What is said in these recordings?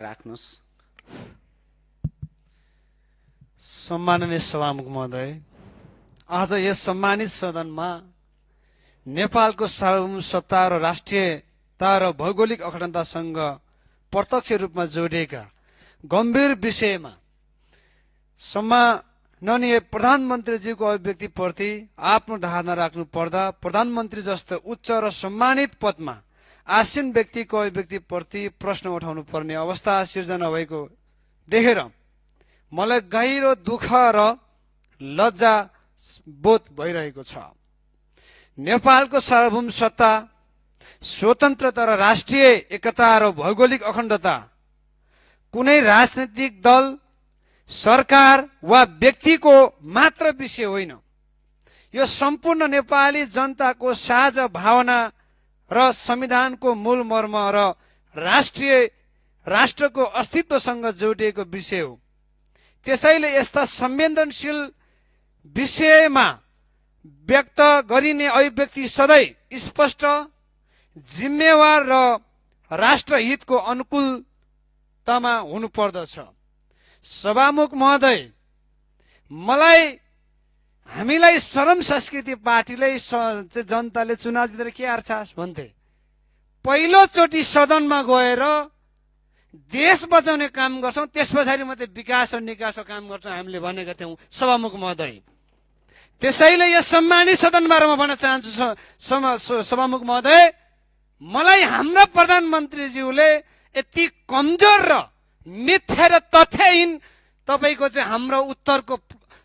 राख्नुस्। सम्माननीय सभामुख महोदय, आज यस सम्मानित सदनमा नेपालको सार्वभौम सत्ता र राष्ट्रियता र भौगोलिक अखण्डतासँग प्रत्यक्ष रूपमा जोडिएका गम्भीर विषयमा सम्माननीय प्रधानमन्त्रीज्यूको अभिव्यक्तिप्रति आफ्नो धारणा राख्नु पर्दा प्रधानमन्त्री जस्तो उच्च र सम्मानित पदमा आसीन व्यक्तिको अभिव्यक्तिप्रति प्रश्न उठाउनु पर्ने अवस्था सिर्जना भएको देखेर मलाई गहिरो दुःख र लज्जा बोध भइरहेको छ। नेपालको सार्वभौम सत्ता, स्वतन्त्रता र राष्ट्रिय एकता र भौगोलिक अखण्डता कुनै राजनैतिक दल, सरकार वा व्यक्तिको मात्र विषय होइन। यो सम्पूर्ण नेपाली जनताको साझा भावना र संविधानको मूल मर्म र राष्ट्रको अस्तित्वसँग जोडिएको विषय हो। त्यसैले यस्ता संवेदनशील विषयमा व्यक्त गरिने अभिव्यक्ति सधैँ स्पष्ट, जिम्मेवार र राष्ट्रहितको अनुकूलतामा हुनुपर्दछ। सभामुख महोदय, हामीलाई श्रम संस्कृति पार्टीले जनताले चुनाव जितेर के हार्छस् भन्थे। पहिलोचोटि सदनमा गएर देश बचाउने काम गर्छौं, त्यस पछाडि मात्रै विकास र निकासको काम गर्छौं हामीले भनेका थियौं सभामुख महोदय। त्यसैले यस सम्मानित सदनबाट म भन्न चाहन्छु सभामुख महोदय, मलाई हाम्रो प्रधानमन्त्रीज्यूले यति कमजोर र मिथ्या र तथ्यहीन तपाईको चाहिँ हाम्रो उत्तरको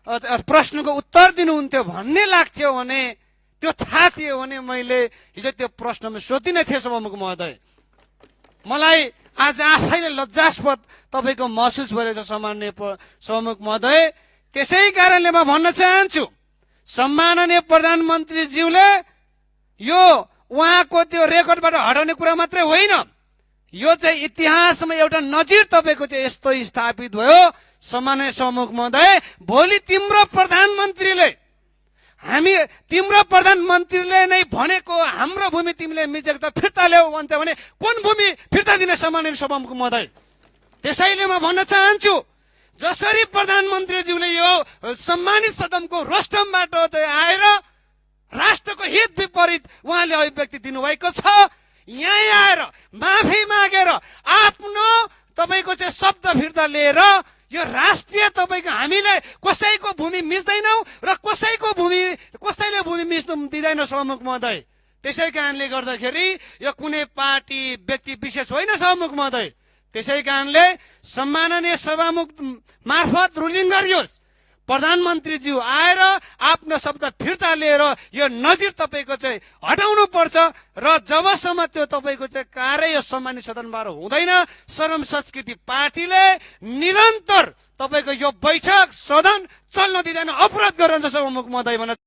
प्रश्नको उत्तर दिनुहुन्थ्यो भन्ने लाग्थ्यो भने, त्यो थाहा थियो भने मैले हिजो त्यो प्रश्नमा सोधिनै थिएँ सभामुख महोदय। मलाई आज आफैले लज्जास्पद तपाईको महसुस भइरहेछ सम्माननीय सभामुख महोदय। त्यसै कारणले म भन्न चाहन्छु सम्माननीय प्रधानमन्त्रीज्यूले यो उहाँको त्यो रेकर्डबाट हटाउने कुरा मात्रै होइन, यो चाहिँ इतिहासमा एउटा नजिर तपाईको चाहिँ यस्तो स्थापित भयो। सम्माननीय सभामुख महोदय, भोलि तिम्रो प्रधानमन्त्रीले नै भनेको हाम्रो भूमि तिमीले मिचेको छ फिर्ता ल्याऊ भन्छ भने कुन भूमि फिर्ता दिने सम्माननीय सभामुख महोदय? त्यसैले म भन्न चाहन्छु जसरी प्रधानमन्त्रीज्यूले यो सम्मानित सदनको रोस्टमबाट चाहिँ आएर राष्ट्रको हित विपरीत उहाँले अभिव्यक्ति दिनुभएको छ, यहाँ आएर माफी मागेर आफ्नो तपाईको चाहिँ शब्द फिर्ता लिएर यो राष्ट्रिय तपाईको हामीले कसैको भूमि मिच्दैनौ र कसैले भूमि मिच्नु दिँदैन सभामुख महोदय। त्यसै कारणले गर्दाखेरि यो कुनै पार्टी व्यक्ति विशेष होइन सभामुख महोदय। त्यसै कारणले सम्माननीय सभामुख मार्फत रुलिङ गरियोस्, प्रधानमन्त्रीज्यू आएर आफ्नो शब्द फिर्ता लिएर यो नजिर तपाईको चाहिँ हटाउनु पर्छ र जबसम्म त्यो तपाईको चाहिँ कार्य यो सम्मानित सदनबाट हुँदैन, श्रम संस्कृति पार्टीले निरन्तर तपाईको यो बैठक सदन चल्न दिँदैन, अवरोध गरिरहन्छ सभामुख महोदय भन्न